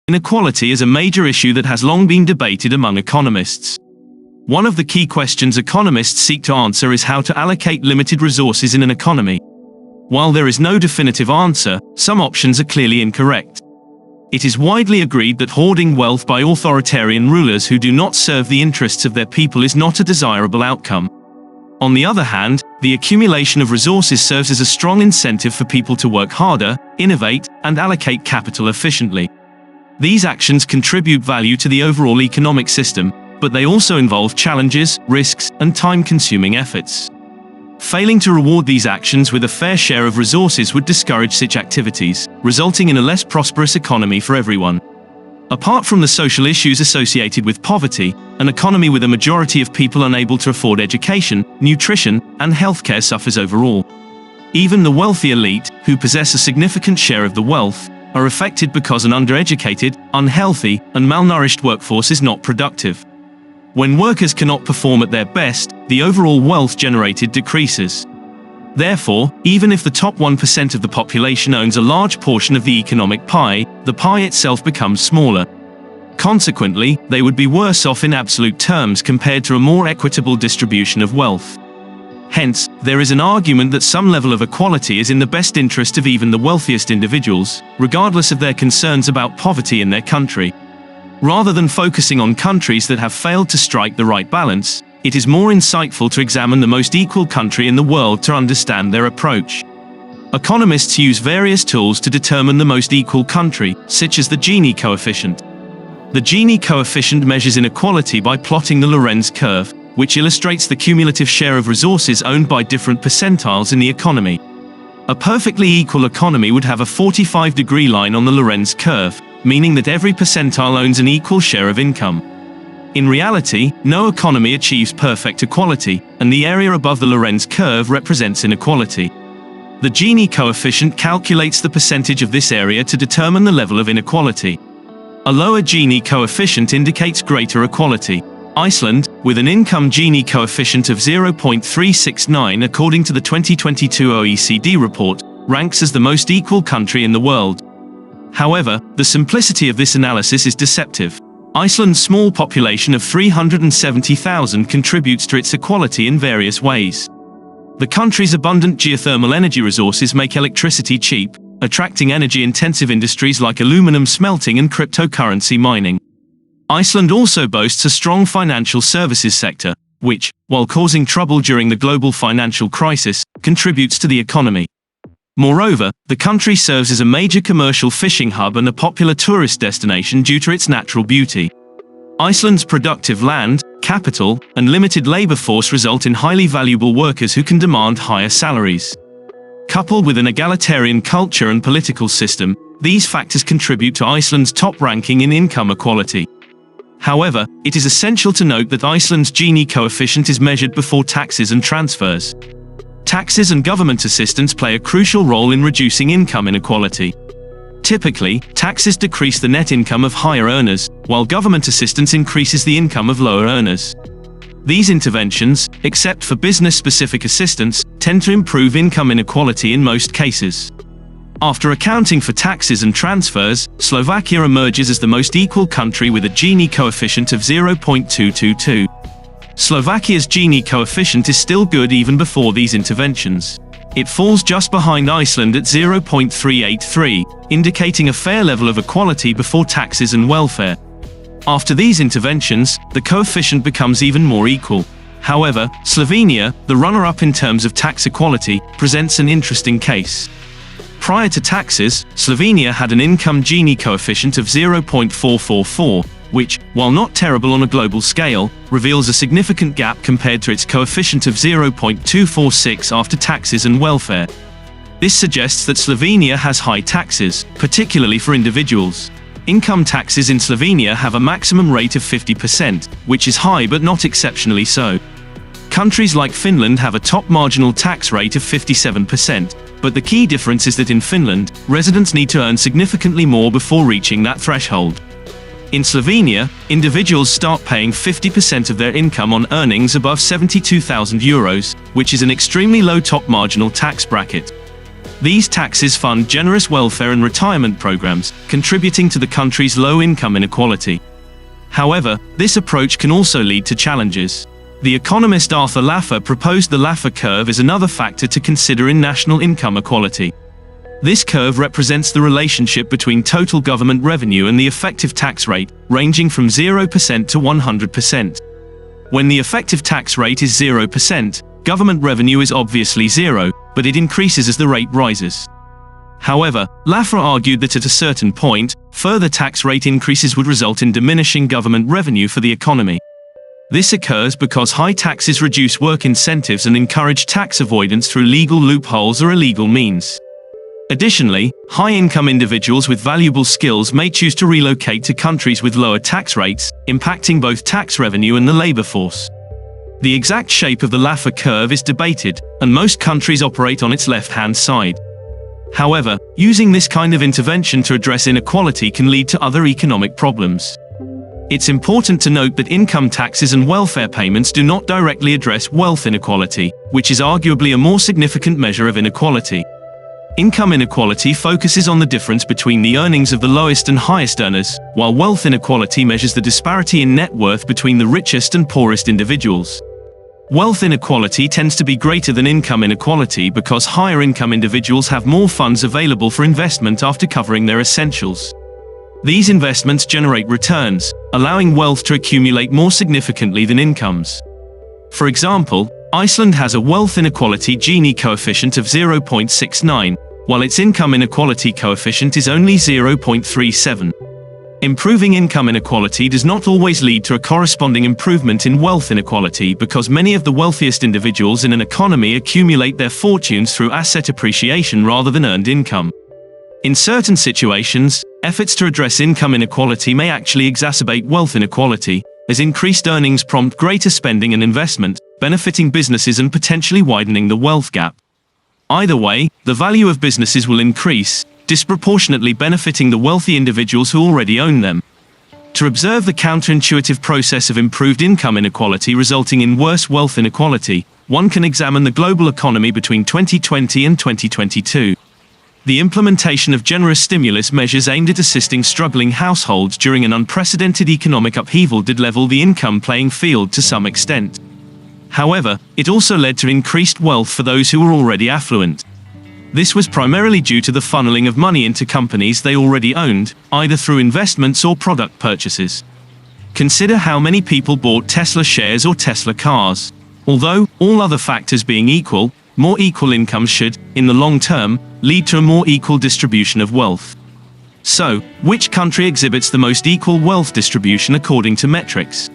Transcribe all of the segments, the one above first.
Inequality is a major issue that has long been debated among economists. One of the key questions economists seek to answer is how to allocate limited resources in an economy. While there is no definitive answer, some options are clearly incorrect. It is widely agreed that hoarding wealth by authoritarian rulers who do not serve the interests of their people is not a desirable outcome. On the other hand, the accumulation of resources serves as a strong incentive for people to work harder, innovate, and allocate capital efficiently. These actions contribute value to the overall economic system, but they also involve challenges, risks, and time-consuming efforts. Failing to reward these actions with a fair share of resources would discourage such activities, resulting in a less prosperous economy for everyone. Apart from the social issues associated with poverty, an economy with a majority of people unable to afford education, nutrition, and healthcare suffers overall. Even the wealthy elite, who possess a significant share of the wealth, are affected because an undereducated, unhealthy, and malnourished workforce is not productive. When workers cannot perform at their best, the overall wealth generated decreases. Therefore, even if the top 1% of the population owns a large portion of the economic pie, the pie itself becomes smaller. Consequently, they would be worse off in absolute terms compared to a more equitable distribution of wealth. Hence, there is an argument that some level of equality is in the best interest of even the wealthiest individuals, regardless of their concerns about poverty in their country. Rather than focusing on countries that have failed to strike the right balance, it is more insightful to examine the most equal country in the world to understand their approach. Economists use various tools to determine the most equal country, such as the Gini coefficient. The Gini coefficient measures inequality by plotting the Lorenz curve, which illustrates the cumulative share of resources owned by different percentiles in the economy. A perfectly equal economy would have a 45-degree line on the Lorenz curve, meaning that every percentile owns an equal share of income. In reality, no economy achieves perfect equality, and the area above the Lorenz curve represents inequality. The Gini coefficient calculates the percentage of this area to determine the level of inequality. A lower Gini coefficient indicates greater equality. Iceland, with an income Gini coefficient of 0.369 according to the 2022 OECD report, ranks as the most equal country in the world. However, the simplicity of this analysis is deceptive. Iceland's small population of 370,000 contributes to its equality in various ways. The country's abundant geothermal energy resources make electricity cheap, attracting energy-intensive industries like aluminum smelting and cryptocurrency mining. Iceland also boasts a strong financial services sector, which, while causing trouble during the global financial crisis, contributes to the economy. Moreover, the country serves as a major commercial fishing hub and a popular tourist destination due to its natural beauty. Iceland's productive land, capital, and limited labor force result in highly valuable workers who can demand higher salaries. Coupled with an egalitarian culture and political system, these factors contribute to Iceland's top ranking in income equality. However, it is essential to note that Iceland's Gini coefficient is measured before taxes and transfers. Taxes and government assistance play a crucial role in reducing income inequality. Typically, taxes decrease the net income of higher earners, while government assistance increases the income of lower earners. These interventions, except for business-specific assistance, tend to improve income inequality in most cases. After accounting for taxes and transfers, Slovakia emerges as the most equal country with a Gini coefficient of 0.222. Slovakia's Gini coefficient is still good even before these interventions. It falls just behind Iceland at 0.383, indicating a fair level of equality before taxes and welfare. After these interventions, the coefficient becomes even more equal. However, Slovenia, the runner-up in terms of tax equality, presents an interesting case. Prior to taxes, Slovenia had an income Gini coefficient of 0.444, which, while not terrible on a global scale, reveals a significant gap compared to its coefficient of 0.246 after taxes and welfare. This suggests that Slovenia has high taxes, particularly for individuals. Income taxes in Slovenia have a maximum rate of 50%, which is high but not exceptionally so. Countries like Finland have a top marginal tax rate of 57%, but the key difference is that in Finland, residents need to earn significantly more before reaching that threshold. In Slovenia, individuals start paying 50% of their income on earnings above €72,000, which is an extremely low top marginal tax bracket. These taxes fund generous welfare and retirement programs, contributing to the country's low income inequality. However, this approach can also lead to challenges. The economist Arthur Laffer proposed the Laffer curve as another factor to consider in national income equality. This curve represents the relationship between total government revenue and the effective tax rate, ranging from 0% to 100%. When the effective tax rate is 0%, government revenue is obviously zero, but it increases as the rate rises. However, Laffer argued that at a certain point, further tax rate increases would result in diminishing government revenue for the economy. This occurs because high taxes reduce work incentives and encourage tax avoidance through legal loopholes or illegal means. Additionally, high-income individuals with valuable skills may choose to relocate to countries with lower tax rates, impacting both tax revenue and the labor force. The exact shape of the Laffer curve is debated, and most countries operate on its left-hand side. However, using this kind of intervention to address inequality can lead to other economic problems. It's important to note that income taxes and welfare payments do not directly address wealth inequality, which is arguably a more significant measure of inequality. Income inequality focuses on the difference between the earnings of the lowest and highest earners, while wealth inequality measures the disparity in net worth between the richest and poorest individuals. Wealth inequality tends to be greater than income inequality because higher income individuals have more funds available for investment after covering their essentials. These investments generate returns, allowing wealth to accumulate more significantly than incomes. For example, Iceland has a wealth inequality Gini coefficient of 0.69, while its income inequality coefficient is only 0.37. Improving income inequality does not always lead to a corresponding improvement in wealth inequality because many of the wealthiest individuals in an economy accumulate their fortunes through asset appreciation rather than earned income. In certain situations, efforts to address income inequality may actually exacerbate wealth inequality, as increased earnings prompt greater spending and investment, benefiting businesses and potentially widening the wealth gap. Either way, the value of businesses will increase, disproportionately benefiting the wealthy individuals who already own them. To observe the counterintuitive process of improved income inequality resulting in worse wealth inequality, one can examine the global economy between 2020 and 2022. The implementation of generous stimulus measures aimed at assisting struggling households during an unprecedented economic upheaval did level the income playing field to some extent. However, it also led to increased wealth for those who were already affluent. This was primarily due to the funneling of money into companies they already owned, either through investments or product purchases. Consider how many people bought Tesla shares or Tesla cars. Although, all other factors being equal, more equal incomes should, in the long term, lead to a more equal distribution of wealth. So, which country exhibits the most equal wealth distribution according to metrics?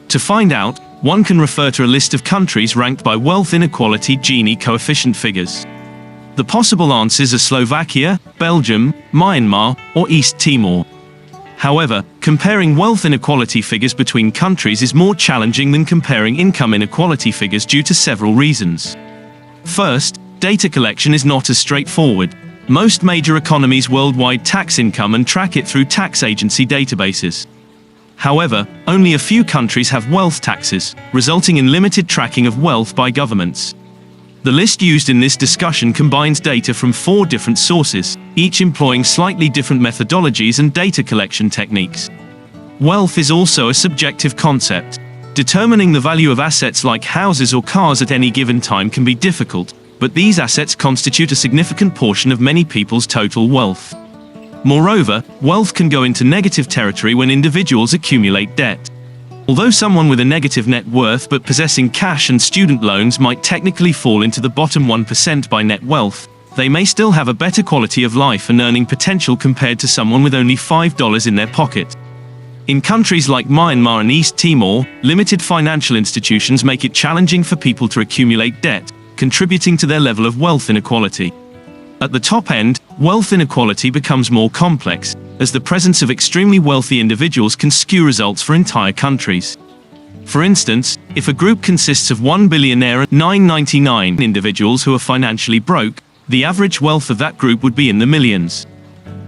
To find out, one can refer to a list of countries ranked by wealth inequality Gini coefficient figures. The possible answers are Slovakia, Belgium, Myanmar, or East Timor. However, comparing wealth inequality figures between countries is more challenging than comparing income inequality figures due to several reasons. First, data collection is not as straightforward. Most major economies worldwide tax income and track it through tax agency databases. However, only a few countries have wealth taxes, resulting in limited tracking of wealth by governments. The list used in this discussion combines data from 4 different sources, each employing slightly different methodologies and data collection techniques. Wealth is also a subjective concept. Determining the value of assets like houses or cars at any given time can be difficult, but these assets constitute a significant portion of many people's total wealth. Moreover, wealth can go into negative territory when individuals accumulate debt. Although someone with a negative net worth but possessing cash and student loans might technically fall into the bottom 1% by net wealth, they may still have a better quality of life and earning potential compared to someone with only $5 in their pocket. In countries like Myanmar and East Timor, limited financial institutions make it challenging for people to accumulate debt, contributing to their level of wealth inequality. At the top end, wealth inequality becomes more complex, as the presence of extremely wealthy individuals can skew results for entire countries. For instance, if a group consists of 1 billionaire and 999 individuals who are financially broke, the average wealth of that group would be in the millions.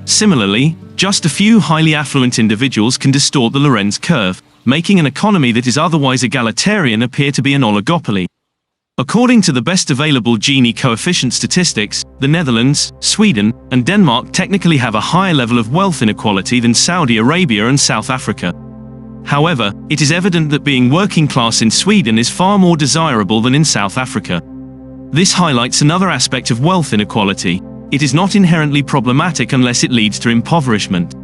Similarly, just a few highly affluent individuals can distort the Lorenz curve, making an economy that is otherwise egalitarian appear to be an oligopoly. According to the best available Gini coefficient statistics, the Netherlands, Sweden, and Denmark technically have a higher level of wealth inequality than Saudi Arabia and South Africa. However, it is evident that being working class in Sweden is far more desirable than in South Africa. This highlights another aspect of wealth inequality. It is not inherently problematic unless it leads to impoverishment.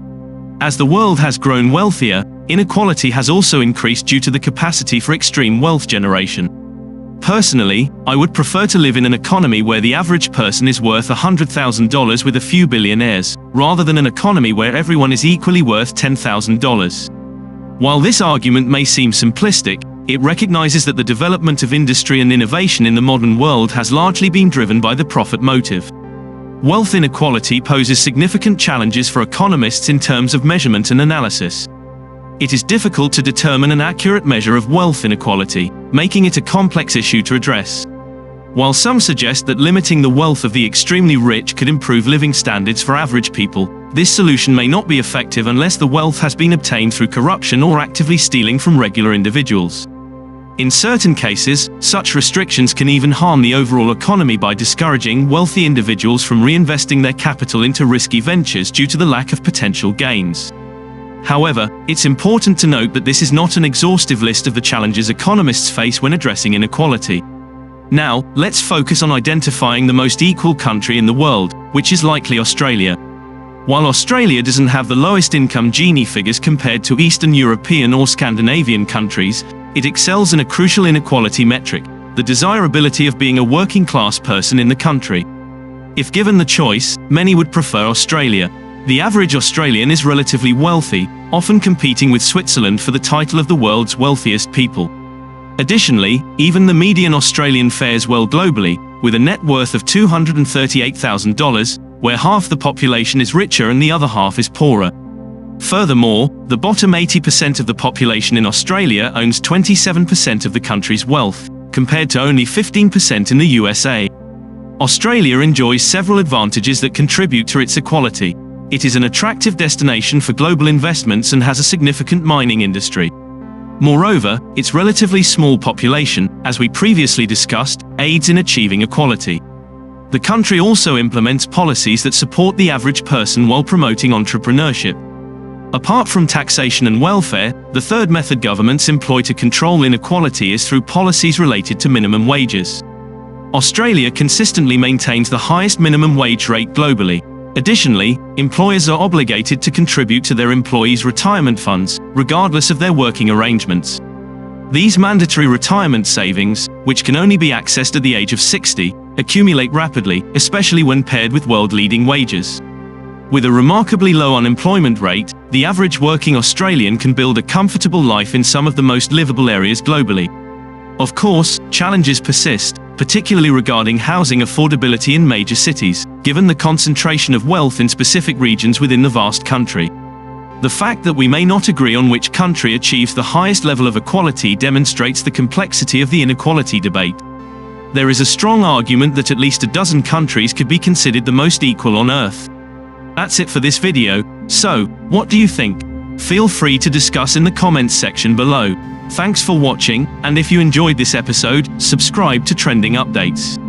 As the world has grown wealthier, inequality has also increased due to the capacity for extreme wealth generation. Personally, I would prefer to live in an economy where the average person is worth $100,000 with a few billionaires, rather than an economy where everyone is equally worth $10,000. While this argument may seem simplistic, it recognizes that the development of industry and innovation in the modern world has largely been driven by the profit motive. Wealth inequality poses significant challenges for economists in terms of measurement and analysis. It is difficult to determine an accurate measure of wealth inequality, making it a complex issue to address. While some suggest that limiting the wealth of the extremely rich could improve living standards for average people, this solution may not be effective unless the wealth has been obtained through corruption or actively stealing from regular individuals. In certain cases, such restrictions can even harm the overall economy by discouraging wealthy individuals from reinvesting their capital into risky ventures due to the lack of potential gains. However, it's important to note that this is not an exhaustive list of the challenges economists face when addressing inequality. Now, let's focus on identifying the most equal country in the world, which is likely Australia. While Australia doesn't have the lowest income Gini figures compared to Eastern European or Scandinavian countries, it excels in a crucial inequality metric, the desirability of being a working class person in the country. If given the choice, many would prefer Australia. The average Australian is relatively wealthy, often competing with Switzerland for the title of the world's wealthiest people. Additionally, even the median Australian fares well globally, with a net worth of $238,000, where half the population is richer and the other half is poorer. Furthermore, the bottom 80% of the population in Australia owns 27% of the country's wealth, compared to only 15% in the USA. Australia enjoys several advantages that contribute to its equality. It is an attractive destination for global investments and has a significant mining industry. Moreover, its relatively small population, as we previously discussed, aids in achieving equality. The country also implements policies that support the average person while promoting entrepreneurship. Apart from taxation and welfare, the third method governments employ to control inequality is through policies related to minimum wages. Australia consistently maintains the highest minimum wage rate globally. Additionally, employers are obligated to contribute to their employees' retirement funds, regardless of their working arrangements. These mandatory retirement savings, which can only be accessed at the age of 60, accumulate rapidly, especially when paired with world-leading wages. With a remarkably low unemployment rate, the average working Australian can build a comfortable life in some of the most livable areas globally. Of course, challenges persist, particularly regarding housing affordability in major cities, given the concentration of wealth in specific regions within the vast country. The fact that we may not agree on which country achieves the highest level of equality demonstrates the complexity of the inequality debate. There is a strong argument that at least a dozen countries could be considered the most equal on Earth. That's it for this video. So, what do you think? Feel free to discuss in the comments section below. Thanks for watching, and if you enjoyed this episode, subscribe to Trending Updates.